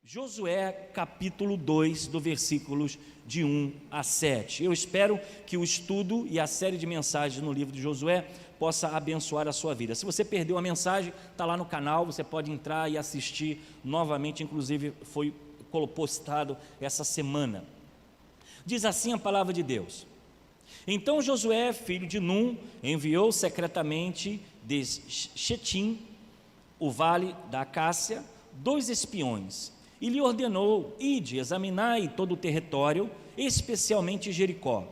Josué capítulo 2, do versículos de 1 a 7. Eu espero que o estudo e a série de mensagens no livro de Josué possa abençoar a sua vida. Se você perdeu a mensagem, está lá no canal, você pode entrar e assistir novamente, inclusive foi postado essa semana. Diz assim a palavra de Deus: Então Josué, filho de Num, enviou secretamente de Shetim, o vale da Acácia, 2 espiões, e lhe ordenou: Ide, examinai todo o território, especialmente Jericó.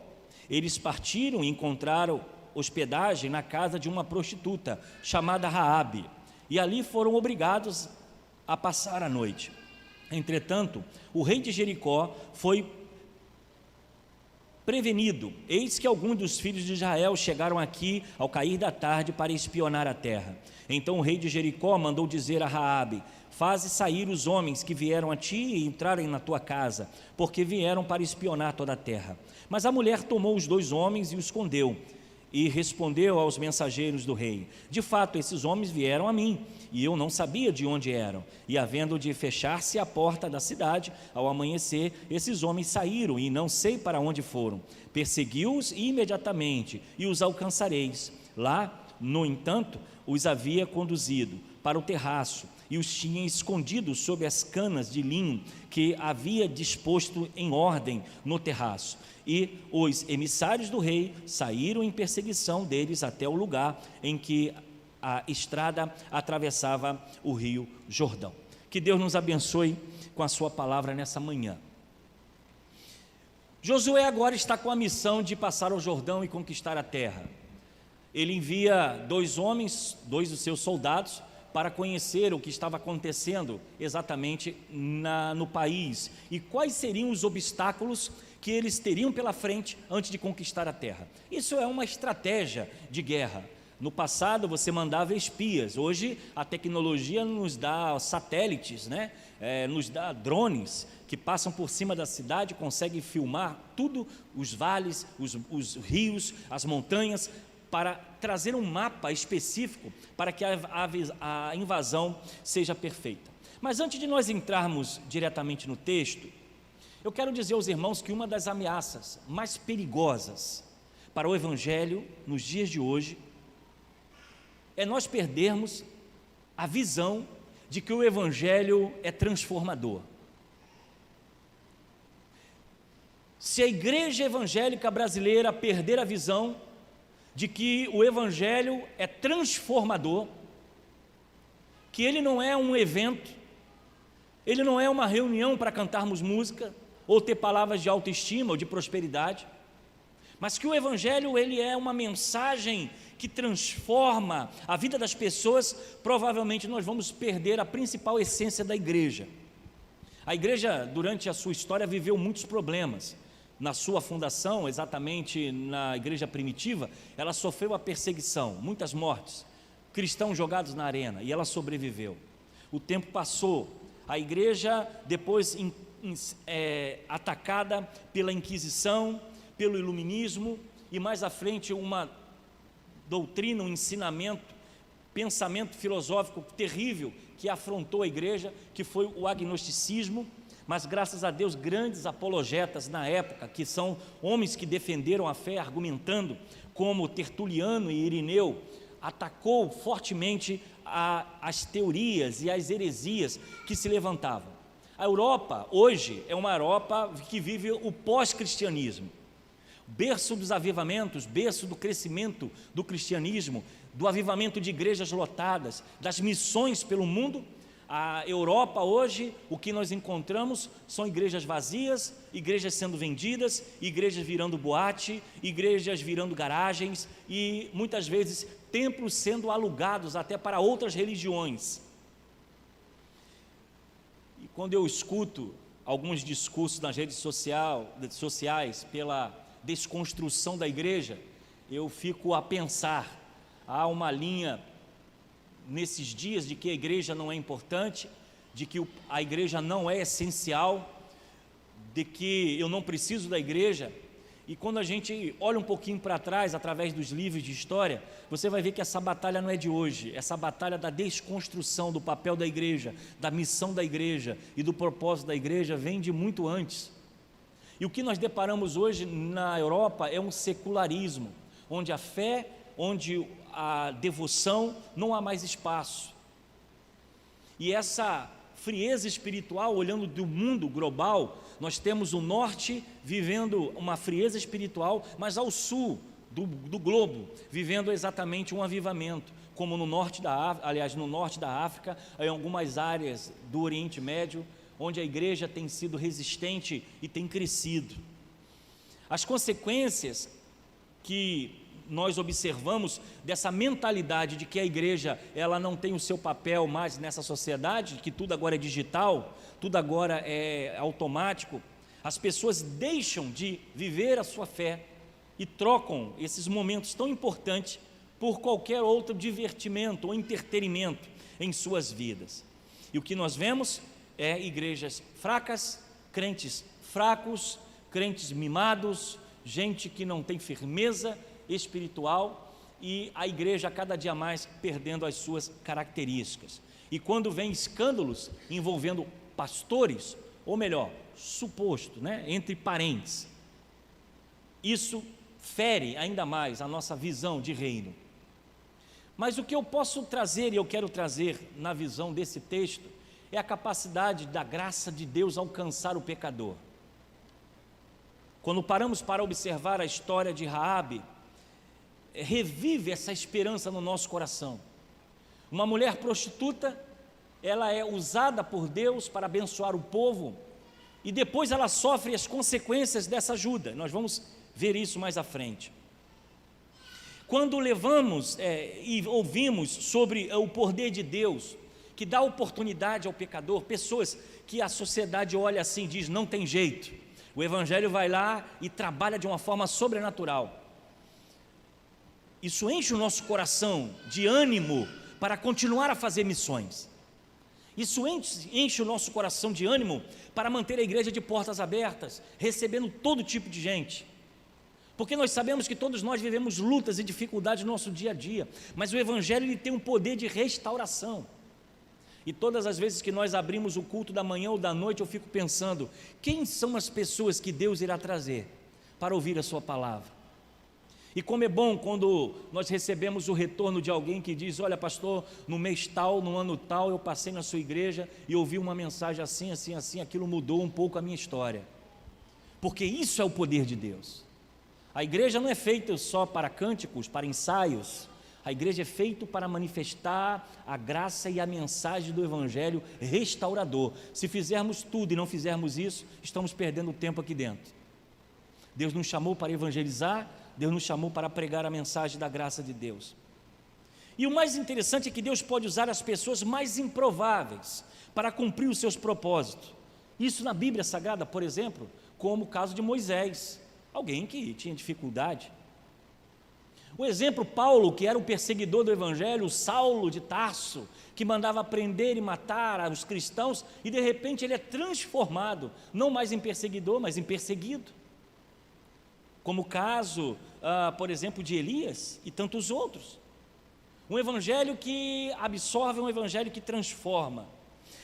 Eles partiram e encontraram hospedagem na casa de uma prostituta chamada Raabe, e ali foram obrigados a passar a noite. Entretanto, o rei de Jericó foi prevenido. Eis que alguns dos filhos de Israel chegaram aqui ao cair da tarde para espionar a terra. Então o rei de Jericó mandou dizer a Raabe: Faze sair os homens que vieram a ti e entrarem na tua casa, porque vieram para espionar toda a terra. Mas a mulher tomou os 2 homens e os escondeu, e respondeu aos mensageiros do rei: De fato, esses homens vieram a mim, e eu não sabia de onde eram. E havendo de fechar-se a porta da cidade, ao amanhecer, esses homens saíram, e não sei para onde foram. Persegui-os imediatamente, e os alcançareis. Lá, no entanto, os havia conduzido para o terraço, e os tinha escondidos sob as canas de linho que havia disposto em ordem no terraço. E os emissários do rei saíram em perseguição deles até o lugar em que a estrada atravessava o rio Jordão. Que Deus nos abençoe com a sua palavra nessa manhã. Josué agora está com a missão de passar o Jordão e conquistar a terra. Ele envia 2 homens, 2 dos seus soldados, para conhecer o que estava acontecendo exatamente no país e quais seriam os obstáculos que eles teriam pela frente antes de conquistar a terra. Isso é uma estratégia de guerra. No passado você mandava espias, hoje a tecnologia nos dá satélites, nos dá drones que passam por cima da cidade, conseguem filmar tudo, os vales, os rios, as montanhas, para trazer um mapa específico para que a invasão seja perfeita. Mas antes de nós entrarmos diretamente no texto, eu quero dizer aos irmãos que uma das ameaças mais perigosas para o Evangelho nos dias de hoje é nós perdermos a visão de que o Evangelho é transformador. Se a igreja evangélica brasileira perder a visão de que o Evangelho é transformador, que ele não é um evento, ele não é uma reunião para cantarmos música, ou ter palavras de autoestima ou de prosperidade, mas que o Evangelho ele é uma mensagem que transforma a vida das pessoas, provavelmente nós vamos perder a principal essência da igreja. A igreja, durante a sua história, viveu muitos problemas. Na sua fundação, exatamente na igreja primitiva, ela sofreu a perseguição, muitas mortes, cristãos jogados na arena, e ela sobreviveu. O tempo passou, a igreja depois atacada pela Inquisição, pelo Iluminismo, e mais à frente uma doutrina, um ensinamento, pensamento filosófico terrível que afrontou a igreja, que foi o agnosticismo. Mas graças a Deus, grandes apologetas na época, que são homens que defenderam a fé argumentando, como Tertuliano e Irineu, atacou fortemente as teorias e as heresias que se levantavam. A Europa hoje é uma Europa que vive o pós-cristianismo, berço dos avivamentos, berço do crescimento do cristianismo, do avivamento de igrejas lotadas, das missões pelo mundo. A Europa hoje, o que nós encontramos são igrejas vazias, igrejas sendo vendidas, igrejas virando boate, igrejas virando garagens e muitas vezes templos sendo alugados até para outras religiões. E quando eu escuto alguns discursos nas redes sociais pela desconstrução da igreja, eu fico a pensar, há uma linha nesses dias de que a igreja não é importante, de que a igreja não é essencial, de que eu não preciso da igreja, E quando a gente olha um pouquinho para trás, através dos livros de história, você vai ver que essa batalha não é de hoje. Essa batalha da desconstrução do papel da igreja, da missão da igreja e do propósito da igreja vem de muito antes. E o que nós deparamos hoje na Europa é um secularismo, onde a fé, onde a devoção não há mais espaço. E essa frieza espiritual, olhando do mundo global, nós temos o norte vivendo uma frieza espiritual, mas ao sul do globo, vivendo exatamente um avivamento, como no norte da África, aliás, no norte da África, em algumas áreas do Oriente Médio, onde a igreja tem sido resistente e tem crescido. As consequências que nós observamos dessa mentalidade de que a igreja ela não tem o seu papel mais nessa sociedade, que tudo agora é digital, tudo agora é automático, as pessoas deixam de viver a sua fé e trocam esses momentos tão importantes por qualquer outro divertimento ou entretenimento em suas vidas. E o que nós vemos é igrejas fracas, crentes fracos, crentes mimados, gente que não tem firmeza espiritual, e a igreja cada dia mais perdendo as suas características. E quando vem escândalos envolvendo pastores, ou melhor, suposto, entre parentes, isso fere ainda mais a nossa visão de reino. Mas o que eu posso trazer, e eu quero trazer na visão desse texto, é a capacidade da graça de Deus alcançar o pecador. Quando paramos para observar a história de Raabe, revive essa esperança no nosso coração. Uma mulher prostituta, ela é usada por Deus para abençoar o povo, e depois ela sofre as consequências dessa ajuda. Nós vamos ver isso mais à frente. Quando levamos e ouvimos sobre o poder de Deus, que dá oportunidade ao pecador, pessoas que a sociedade olha assim e diz, não tem jeito, o Evangelho vai lá e trabalha de uma forma sobrenatural. Isso enche o nosso coração de ânimo para continuar a fazer missões. Isso enche o nosso coração de ânimo para manter a igreja de portas abertas, recebendo todo tipo de gente. Porque nós sabemos que todos nós vivemos lutas e dificuldades no nosso dia a dia, mas o Evangelho ele tem um poder de restauração. E todas as vezes que nós abrimos o culto da manhã ou da noite, eu fico pensando, quem são as pessoas que Deus irá trazer para ouvir a sua palavra? E como é bom quando nós recebemos o retorno de alguém que diz, olha pastor, no mês tal, no ano tal, eu passei na sua igreja e ouvi uma mensagem assim, assim, assim, aquilo mudou um pouco a minha história. Porque isso é o poder de Deus. A igreja não é feita só para cânticos, para ensaios. A igreja é feita para manifestar a graça e a mensagem do Evangelho restaurador. Se fizermos tudo e não fizermos isso, estamos perdendo tempo aqui dentro. Deus nos chamou para evangelizar, Deus nos chamou para pregar a mensagem da graça de Deus. E o mais interessante é que Deus pode usar as pessoas mais improváveis para cumprir os seus propósitos. Isso na Bíblia Sagrada, por exemplo, como o caso de Moisés, alguém que tinha dificuldade. O exemplo, Paulo, que era o perseguidor do Evangelho, Saulo de Tarso, que mandava prender e matar os cristãos, e de repente ele é transformado, não mais em perseguidor, mas em perseguido. Como o caso, por exemplo, de Elias e tantos outros. Um evangelho que absorve, um evangelho que transforma.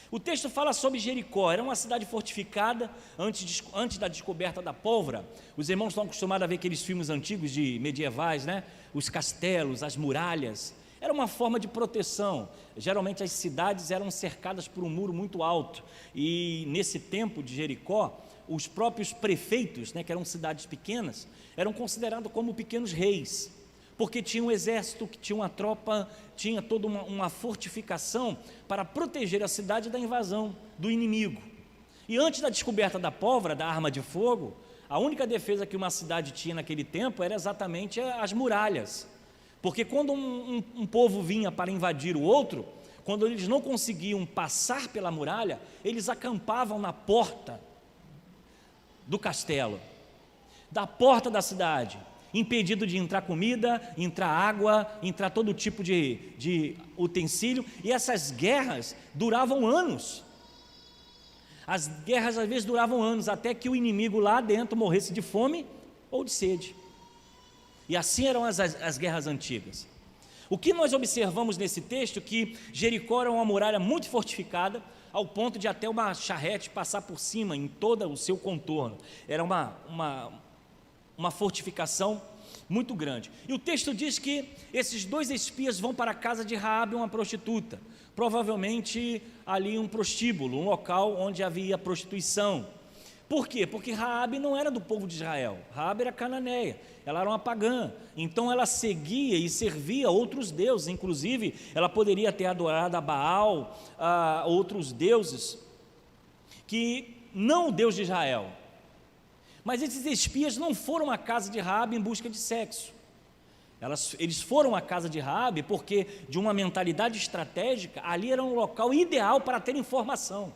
O texto fala sobre Jericó, era uma cidade fortificada antes da descoberta da pólvora. Os irmãos estão acostumados a ver aqueles filmes antigos de medievais, os castelos, as muralhas. Era uma forma de proteção. Geralmente as cidades eram cercadas por um muro muito alto. E nesse tempo de Jericó, os próprios prefeitos, que eram cidades pequenas, eram considerados como pequenos reis, porque tinha um exército, tinha uma tropa, tinha toda uma fortificação para proteger a cidade da invasão do inimigo. E antes da descoberta da pólvora, da arma de fogo, a única defesa que uma cidade tinha naquele tempo era exatamente as muralhas, porque quando um povo vinha para invadir o outro, quando eles não conseguiam passar pela muralha, eles acampavam na porta do castelo, da porta da cidade, impedido de entrar comida, entrar água, entrar todo tipo de utensílio, e essas guerras duravam anos. As guerras às vezes duravam anos, até que o inimigo lá dentro morresse de fome ou de sede. E assim eram as guerras antigas. O que nós observamos nesse texto, que Jericó era uma muralha muito fortificada, ao ponto de até uma charrete passar por cima, em todo o seu contorno. Era uma fortificação muito grande. E o texto diz que esses 2 espias vão para a casa de Raabe, uma prostituta, provavelmente ali um prostíbulo, um local onde havia prostituição. Por quê? Porque Raabe não era do povo de Israel, Raabe era cananeia, ela era uma pagã, então ela seguia e servia outros deuses, inclusive ela poderia ter adorado a Baal, a outros deuses, que não o Deus de Israel. Mas esses espias não foram à casa de Raabe em busca de sexo. Eles foram à casa de Raabe porque, de uma mentalidade estratégica, ali era um local ideal para ter informação.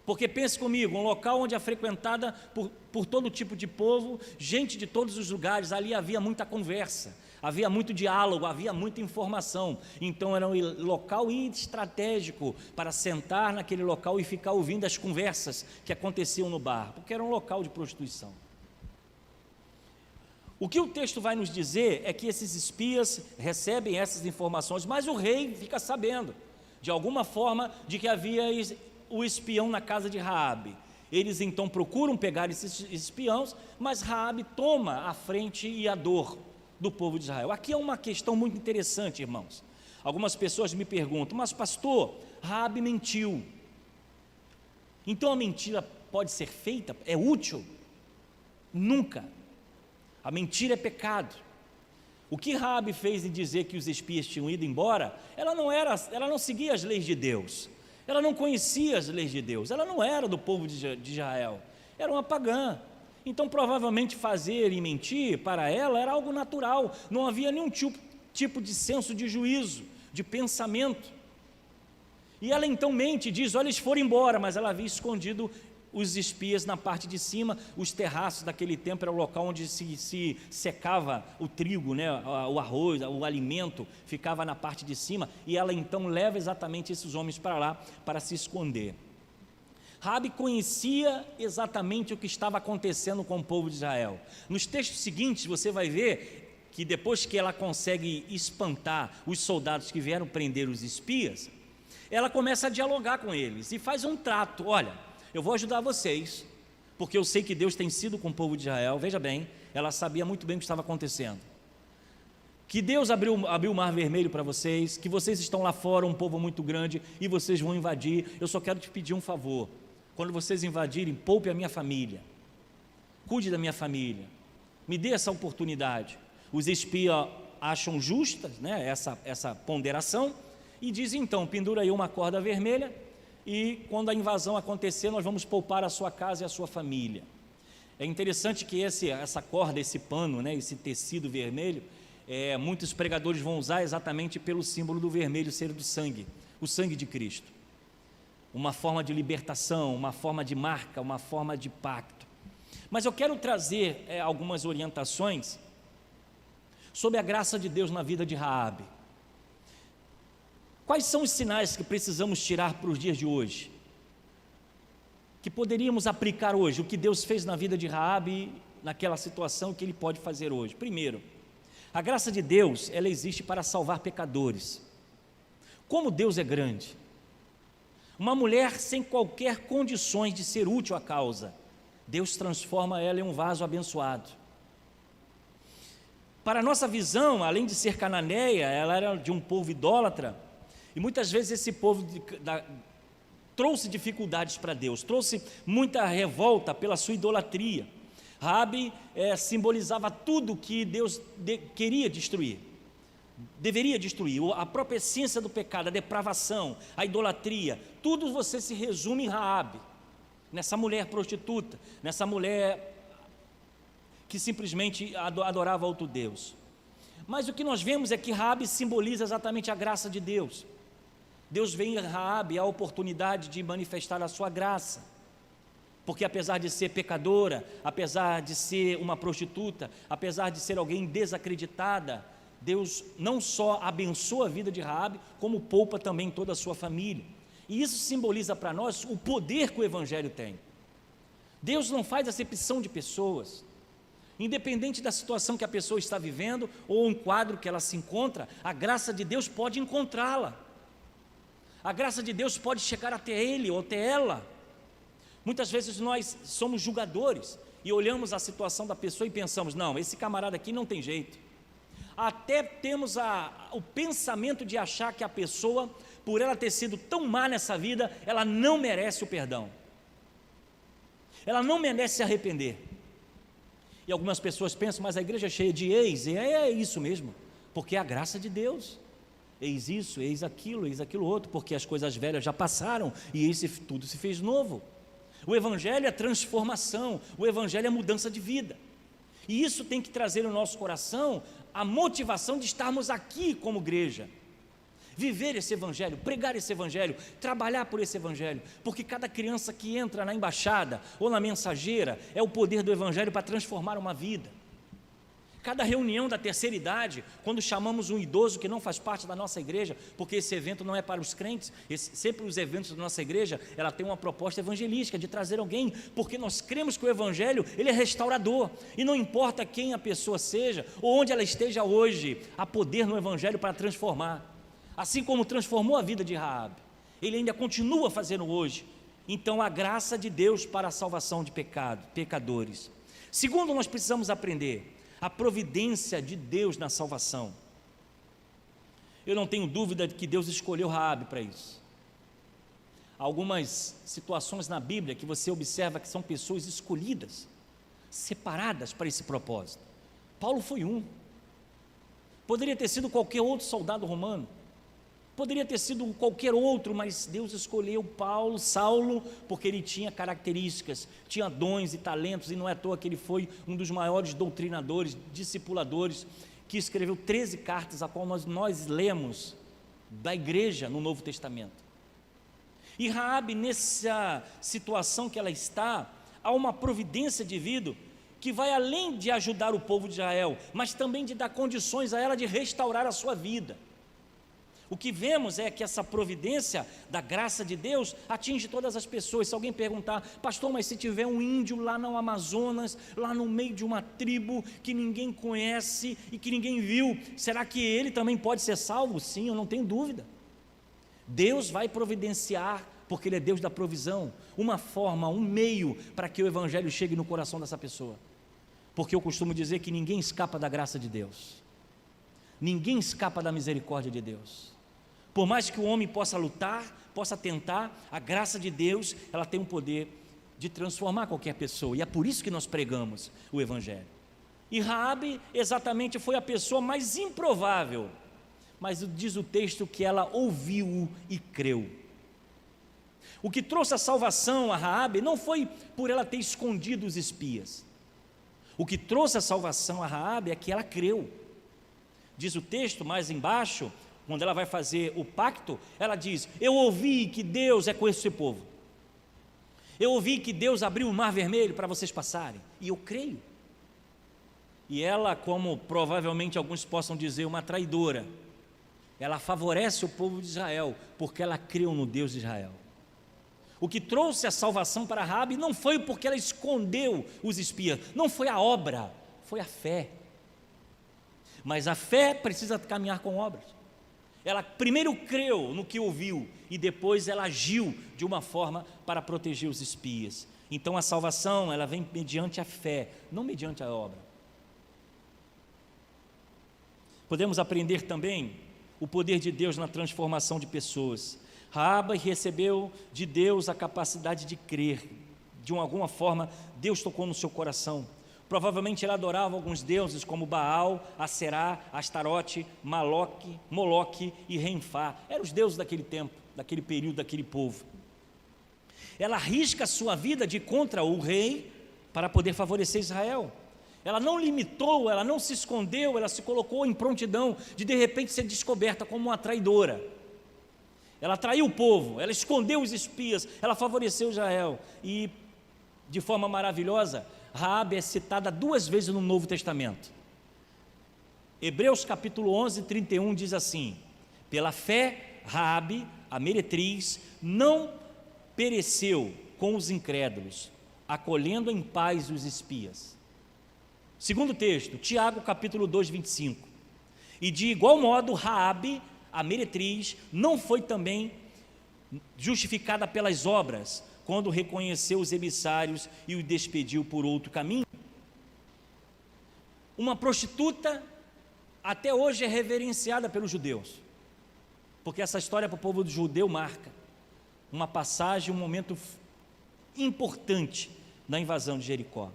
Porque pense comigo, um local onde é frequentada por todo tipo de povo, gente de todos os lugares, ali havia muita conversa, havia muito diálogo, havia muita informação. Então era um local estratégico para sentar naquele local e ficar ouvindo as conversas que aconteciam no bar, porque era um local de prostituição. O que o texto vai nos dizer é que esses espias recebem essas informações, mas o rei fica sabendo, de alguma forma, de que havia o espião na casa de Raabe. Eles então procuram pegar esses espiões, mas Raabe toma a frente e a dor do povo de Israel. Aqui é uma questão muito interessante, irmãos. Algumas pessoas me perguntam, mas pastor, Raabe mentiu. Então a mentira pode ser feita? É útil? Nunca. A mentira é pecado. O que Raabe fez em dizer que os espias tinham ido embora, ela não seguia as leis de Deus. Ela não conhecia as leis de Deus, ela não era do povo de Israel, era uma pagã. Então provavelmente fazer e mentir para ela era algo natural, não havia nenhum tipo de senso de juízo, de pensamento. E ela então mente e diz, olha, eles foram embora, mas ela havia escondido os espias na parte de cima. Os terraços daquele tempo era o local onde se secava o trigo, né? O arroz, o alimento ficava na parte de cima, e ela então leva exatamente esses homens para lá, para se esconder. Raabe conhecia exatamente o que estava acontecendo com o povo de Israel. Nos textos seguintes você vai ver que depois que ela consegue espantar os soldados que vieram prender os espias, ela começa a dialogar com eles e faz um trato. Olha, eu vou ajudar vocês, porque eu sei que Deus tem sido com o povo de Israel. Veja bem, ela sabia muito bem o que estava acontecendo, que Deus abriu o mar vermelho para vocês, que vocês estão lá fora, um povo muito grande, e vocês vão invadir. Eu só quero te pedir um favor, quando vocês invadirem, poupe a minha família, cuide da minha família, me dê essa oportunidade. Os espias acham justa, né, essa ponderação, e dizem então, pendura aí uma corda vermelha, e quando a invasão acontecer, nós vamos poupar a sua casa e a sua família. É interessante que essa corda, esse pano, né, esse tecido vermelho, muitos pregadores vão usar exatamente pelo símbolo do vermelho ser do sangue, o sangue de Cristo. Uma forma de libertação, uma forma de marca, uma forma de pacto. Mas eu quero trazer algumas orientações sobre a graça de Deus na vida de Raabe. Quais são os sinais que precisamos tirar para os dias de hoje? Que poderíamos aplicar hoje, o que Deus fez na vida de Raabe, naquela situação, que Ele pode fazer hoje. Primeiro, a graça de Deus, ela existe para salvar pecadores. Como Deus é grande. Uma mulher sem qualquer condições de ser útil à causa, Deus transforma ela em um vaso abençoado. Para a nossa visão, além de ser cananeia, ela era de um povo idólatra, e muitas vezes esse povo trouxe dificuldades para Deus, trouxe muita revolta pela sua idolatria. Raabe simbolizava tudo que Deus queria destruir, deveria destruir, a própria essência do pecado, a depravação, a idolatria, tudo você se resume em Raabe, nessa mulher prostituta, nessa mulher que simplesmente adorava outro Deus. Mas o que nós vemos é que Raabe simboliza exatamente a graça de Deus. Deus vê em Raabe a oportunidade de manifestar a sua graça, porque apesar de ser pecadora, apesar de ser uma prostituta, apesar de ser alguém desacreditada, Deus não só abençoa a vida de Raabe, como poupa também toda a sua família. E isso simboliza para nós o poder que o Evangelho tem. Deus não faz acepção de pessoas. Independente da situação que a pessoa está vivendo ou um quadro que ela se encontra, a graça de Deus pode encontrá-la. A graça de Deus pode chegar até ele ou até ela. Muitas vezes nós somos julgadores e olhamos a situação da pessoa e pensamos: não, esse camarada aqui não tem jeito. Até temos o pensamento de achar que a pessoa, por ela ter sido tão má nessa vida, ela não merece o perdão. Ela não merece se arrepender. E algumas pessoas pensam: mas a igreja é cheia de ex. E é isso mesmo, porque é a graça de Deus. Eis isso, eis aquilo outro, porque as coisas velhas já passaram e tudo se fez novo. O Evangelho é transformação, o Evangelho é mudança de vida. E isso tem que trazer no nosso coração a motivação de estarmos aqui como igreja. Viver esse Evangelho, pregar esse Evangelho, trabalhar por esse Evangelho, porque cada criança que entra na embaixada ou na mensageira é o poder do Evangelho para transformar uma vida. Cada reunião da terceira idade, quando chamamos um idoso que não faz parte da nossa igreja, porque esse evento não é para os crentes, sempre os eventos da nossa igreja, ela tem uma proposta evangelística de trazer alguém, porque nós cremos que o Evangelho, ele é restaurador, e não importa quem a pessoa seja, ou onde ela esteja hoje, há poder no Evangelho para transformar. Assim como transformou a vida de Raabe, ele ainda continua fazendo hoje. Então, a graça de Deus para a salvação de pecadores. Segundo, nós precisamos aprender a providência de Deus na salvação. Eu não tenho dúvida de que Deus escolheu Raabe para isso. Há algumas situações na Bíblia que você observa que são pessoas escolhidas, separadas para esse propósito. Paulo foi um. Poderia ter sido qualquer outro soldado romano. Poderia ter sido qualquer outro, mas Deus escolheu Saulo, porque ele tinha características, tinha dons e talentos, e não é à toa que ele foi um dos maiores doutrinadores, discipuladores, que escreveu 13 cartas, a qual nós lemos da igreja no Novo Testamento. E Raabe, nessa situação que ela está, há uma providência divina que vai além de ajudar o povo de Israel, mas também de dar condições a ela de restaurar a sua vida. O que vemos é que essa providência da graça de Deus atinge todas as pessoas. Se alguém perguntar: pastor, mas se tiver um índio lá no Amazonas, lá no meio de uma tribo que ninguém conhece e que ninguém viu, será que ele também pode ser salvo? Sim, eu não tenho dúvida. Deus vai providenciar, porque Ele é Deus da provisão, uma forma, um meio para que o Evangelho chegue no coração dessa pessoa. Porque eu costumo dizer que ninguém escapa da graça de Deus, ninguém escapa da misericórdia de Deus. Por mais que o homem possa lutar, possa tentar, a graça de Deus, ela tem o poder de transformar qualquer pessoa, e é por isso que nós pregamos o Evangelho. E Raabe exatamente foi a pessoa mais improvável, mas diz o texto que ela ouviu e creu. O que trouxe a salvação a Raabe não foi por ela ter escondido os espias. O que trouxe a salvação a Raabe é que ela creu. Diz o texto mais embaixo, quando ela vai fazer o pacto, ela diz: eu ouvi que Deus é com esse povo, eu ouvi que Deus abriu o mar vermelho para vocês passarem, e eu creio. E ela, como provavelmente alguns possam dizer, uma traidora, ela favorece o povo de Israel, porque ela creu no Deus de Israel. O que trouxe a salvação para Raabe não foi porque ela escondeu os espias, não foi a obra, foi a fé. Mas a fé precisa caminhar com obras. Ela primeiro creu no que ouviu e depois ela agiu de uma forma para proteger os espias. Então a salvação, ela vem mediante a fé, não mediante a obra. Podemos aprender também o poder de Deus na transformação de pessoas. Raabe recebeu de Deus a capacidade de crer. De alguma forma, Deus tocou no seu coração. Provavelmente ela adorava alguns deuses como Baal, Aserá, Astarote, Moloque e Renfá. Eram os deuses daquele tempo, daquele período, daquele povo. Ela arrisca a sua vida de contra o rei para poder favorecer Israel. Ela não limitou, ela não se escondeu, ela se colocou em prontidão de repente ser descoberta como uma traidora. Ela traiu o povo, ela escondeu os espias, ela favoreceu Israel. E de forma maravilhosa, Raabe é citada 2 vezes no Novo Testamento. Hebreus capítulo 11, 31 diz assim: pela fé, Raabe, a meretriz, não pereceu com os incrédulos, acolhendo em paz os espias. Segundo texto, Tiago capítulo 2, 25. E de igual modo, Raabe, a meretriz, não foi também justificada pelas obras, quando reconheceu os emissários e os despediu por outro caminho. Uma prostituta até hoje é reverenciada pelos judeus, porque essa história para o povo judeu marca uma passagem, um momento importante na invasão de Jericó.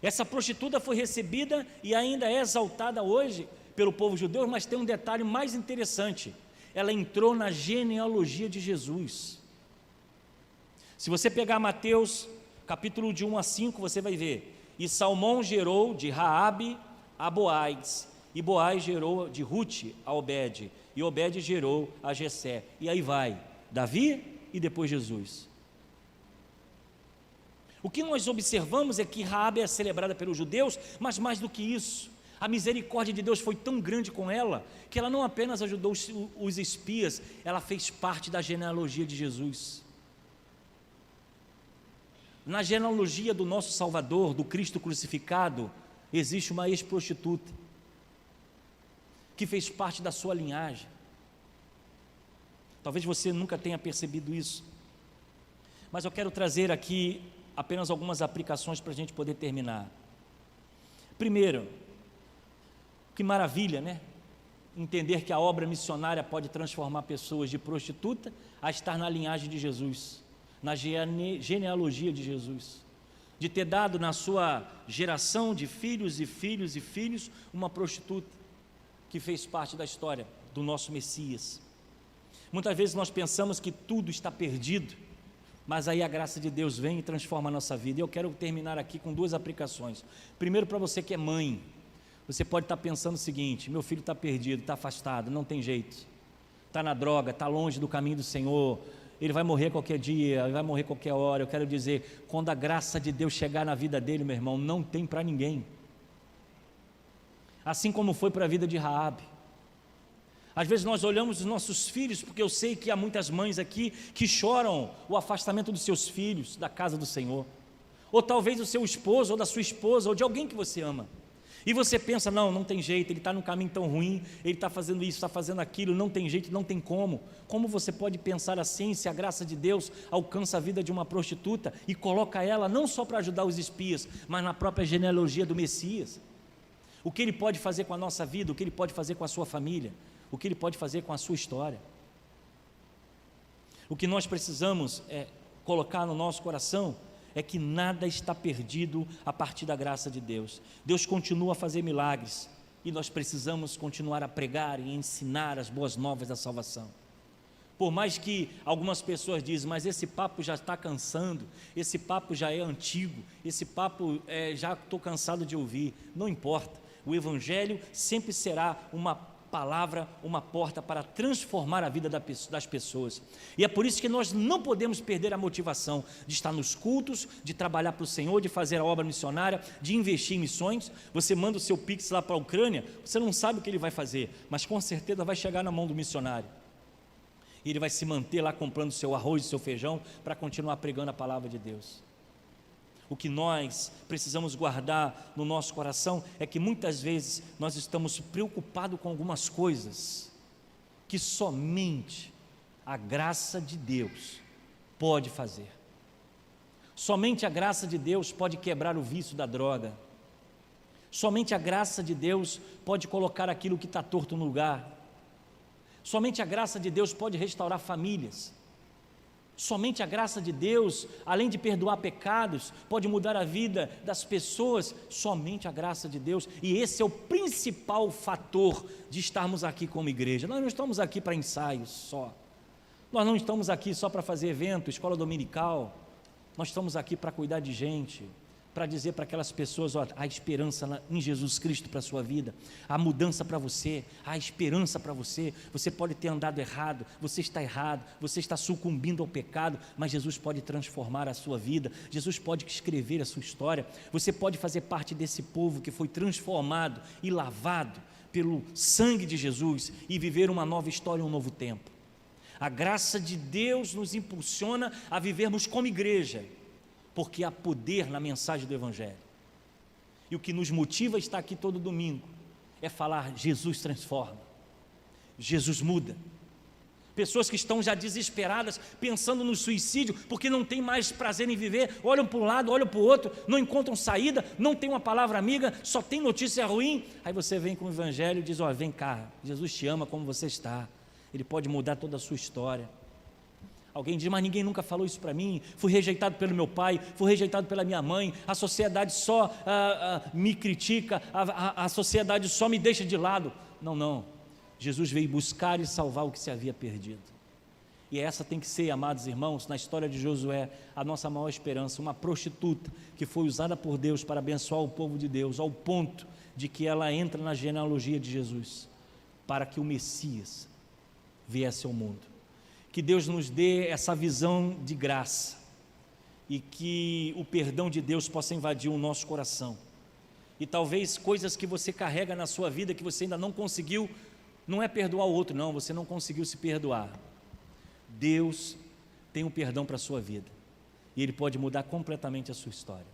Essa prostituta foi recebida e ainda é exaltada hoje pelo povo judeu, mas tem um detalhe mais interessante: ela entrou na genealogia de Jesus. Se você pegar Mateus capítulo de 1 a 5, você vai ver: e Salmão gerou de Raabe a Boaz, e Boaz gerou de Rute a Obed, e Obed gerou a Jessé, e aí vai Davi e depois Jesus. O que nós observamos é que Raabe é celebrada pelos judeus, mas mais do que isso, a misericórdia de Deus foi tão grande com ela, que ela não apenas ajudou os espias, ela fez parte da genealogia de Jesus. Na genealogia do nosso Salvador, do Cristo crucificado, existe uma ex-prostituta, que fez parte da sua linhagem. Talvez você nunca tenha percebido isso, mas eu quero trazer aqui apenas algumas aplicações para a gente poder terminar. Primeiro, que maravilha, né? Entender que a obra missionária pode transformar pessoas de prostituta a estar na linhagem de Jesus, na genealogia de Jesus, de ter dado na sua geração de filhos e filhos e filhos uma prostituta que fez parte da história do nosso Messias. Muitas vezes nós pensamos que tudo está perdido, mas aí a graça de Deus vem e transforma a nossa vida. E eu quero terminar aqui com duas aplicações. Primeiro, para você que é mãe, você pode estar pensando o seguinte: meu filho está perdido, está afastado, não tem jeito, está na droga, está longe do caminho do Senhor, ele vai morrer qualquer dia, ele vai morrer qualquer hora. Eu quero dizer, quando a graça de Deus chegar na vida dele, meu irmão, não tem para ninguém. Assim como foi para a vida de Raabe. Às vezes nós olhamos os nossos filhos, porque eu sei que há muitas mães aqui que choram o afastamento dos seus filhos da casa do Senhor, ou talvez do seu esposo, ou da sua esposa, ou de alguém que você ama, e você pensa: não tem jeito, ele está num caminho tão ruim, ele está fazendo isso, está fazendo aquilo, não tem jeito, não tem como. Como você pode pensar assim, se a graça de Deus alcança a vida de uma prostituta e coloca ela não só para ajudar os espias, mas na própria genealogia do Messias? O que ele pode fazer com a nossa vida, o que ele pode fazer com a sua família, o que ele pode fazer com a sua história. O que nós precisamos colocar no nosso coração é que nada está perdido a partir da graça de Deus. Deus continua a fazer milagres e nós precisamos continuar a pregar e ensinar as boas novas da salvação. Por mais que algumas pessoas dizem: mas esse papo já está cansando, esse papo já é antigo, esse papo já estou cansado de ouvir. Não importa, o Evangelho sempre será uma palavra, uma porta para transformar a vida das pessoas. E é por isso que nós não podemos perder a motivação de estar nos cultos, de trabalhar para o Senhor, de fazer a obra missionária, de investir em missões. Você manda o seu Pix lá para a Ucrânia, você não sabe o que ele vai fazer, mas com certeza vai chegar na mão do missionário, e ele vai se manter lá comprando seu arroz e seu feijão para continuar pregando a palavra de Deus. O que nós precisamos guardar no nosso coração é que muitas vezes nós estamos preocupados com algumas coisas que somente a graça de Deus pode fazer. Somente a graça de Deus pode quebrar o vício da droga. Somente a graça de Deus pode colocar aquilo que está torto no lugar. Somente a graça de Deus pode restaurar famílias. Somente a graça de Deus, além de perdoar pecados, pode mudar a vida das pessoas. Somente a graça de Deus. E esse é o principal fator de estarmos aqui como igreja. Nós não estamos aqui para ensaios só. Nós não estamos aqui só para fazer evento, escola dominical. Nós estamos aqui para cuidar de gente, para dizer para aquelas pessoas: ó, há esperança em Jesus Cristo para a sua vida, há mudança para você, há esperança para você. Você pode ter andado errado, você está errado, você está sucumbindo ao pecado, mas Jesus pode transformar a sua vida, Jesus pode escrever a sua história. Você pode fazer parte desse povo que foi transformado e lavado pelo sangue de Jesus e viver uma nova história, um novo tempo. A graça de Deus nos impulsiona a vivermos como igreja, porque há poder na mensagem do Evangelho. E o que nos motiva a estar aqui todo domingo é falar: Jesus transforma, Jesus muda. Pessoas que estão já desesperadas, pensando no suicídio, porque não tem mais prazer em viver, olham para um lado, olham para o outro, não encontram saída, não tem uma palavra amiga, só tem notícia ruim. Aí você vem com o evangelho e diz: ó, vem cá, Jesus te ama como você está, Ele pode mudar toda a sua história. Alguém diz: mas ninguém nunca falou isso para mim, fui rejeitado pelo meu pai, fui rejeitado pela minha mãe, a sociedade só me critica, a sociedade só me deixa de lado. Não, Jesus veio buscar e salvar o que se havia perdido. E essa tem que ser, amados irmãos, na história de Josué, a nossa maior esperança. Uma prostituta que foi usada por Deus para abençoar o povo de Deus, ao ponto de que ela entra na genealogia de Jesus, para que o Messias viesse ao mundo. Que Deus nos dê essa visão de graça, e que o perdão de Deus possa invadir o nosso coração. E talvez coisas que você carrega na sua vida, que você ainda não conseguiu, não é perdoar o outro, não, você não conseguiu se perdoar. Deus tem um perdão para a sua vida, e Ele pode mudar completamente a sua história.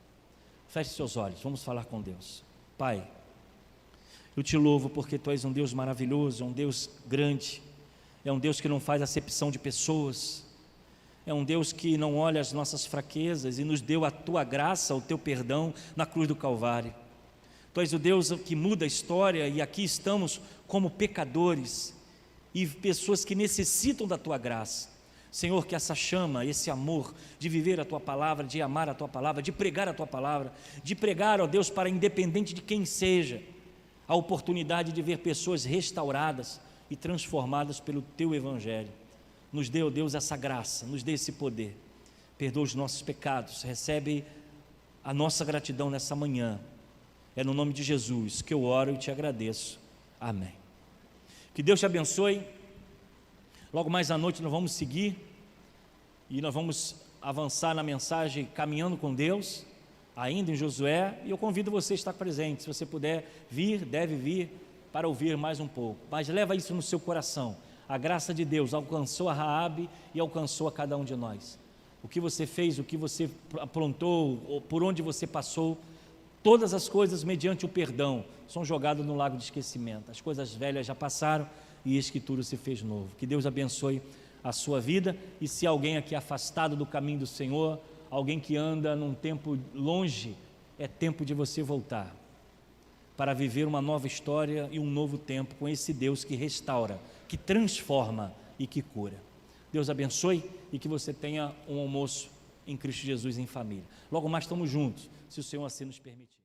Feche seus olhos, vamos falar com Deus. Pai, eu te louvo porque Tu és um Deus maravilhoso, um Deus grande, é um Deus que não faz acepção de pessoas, é um Deus que não olha as nossas fraquezas e nos deu a Tua graça, o Teu perdão na cruz do Calvário. Tu és o Deus que muda a história, e aqui estamos como pecadores e pessoas que necessitam da Tua graça. Senhor, que essa chama, esse amor de viver a Tua palavra, de amar a Tua palavra, de pregar a Tua palavra, de pregar, ó Deus, para independente de quem seja, a oportunidade de ver pessoas restauradas e transformadas pelo Teu Evangelho. Nos dê, ó Deus, essa graça, nos dê esse poder. Perdoa os nossos pecados, recebe a nossa gratidão nessa manhã. É no nome de Jesus que eu oro e te agradeço. Amém. Que Deus te abençoe. Logo mais à noite nós vamos seguir e nós vamos avançar na mensagem Caminhando com Deus, ainda em Josué, e eu convido você a estar presente. Se você puder vir, deve vir para ouvir mais um pouco, mas leva isso no seu coração. A graça de Deus alcançou a Raabe e alcançou a cada um de nós. O que você fez, o que você aprontou, por onde você passou, todas as coisas mediante o perdão são jogadas no lago de esquecimento. As coisas velhas já passaram e eis que tudo se fez novo. Que Deus abençoe a sua vida. E se alguém aqui afastado do caminho do Senhor, alguém que anda num tempo longe, é tempo de você voltar para viver uma nova história e um novo tempo com esse Deus que restaura, que transforma e que cura. Deus abençoe e que você tenha um almoço em Cristo Jesus em família. Logo mais estamos juntos, se o Senhor assim nos permitir.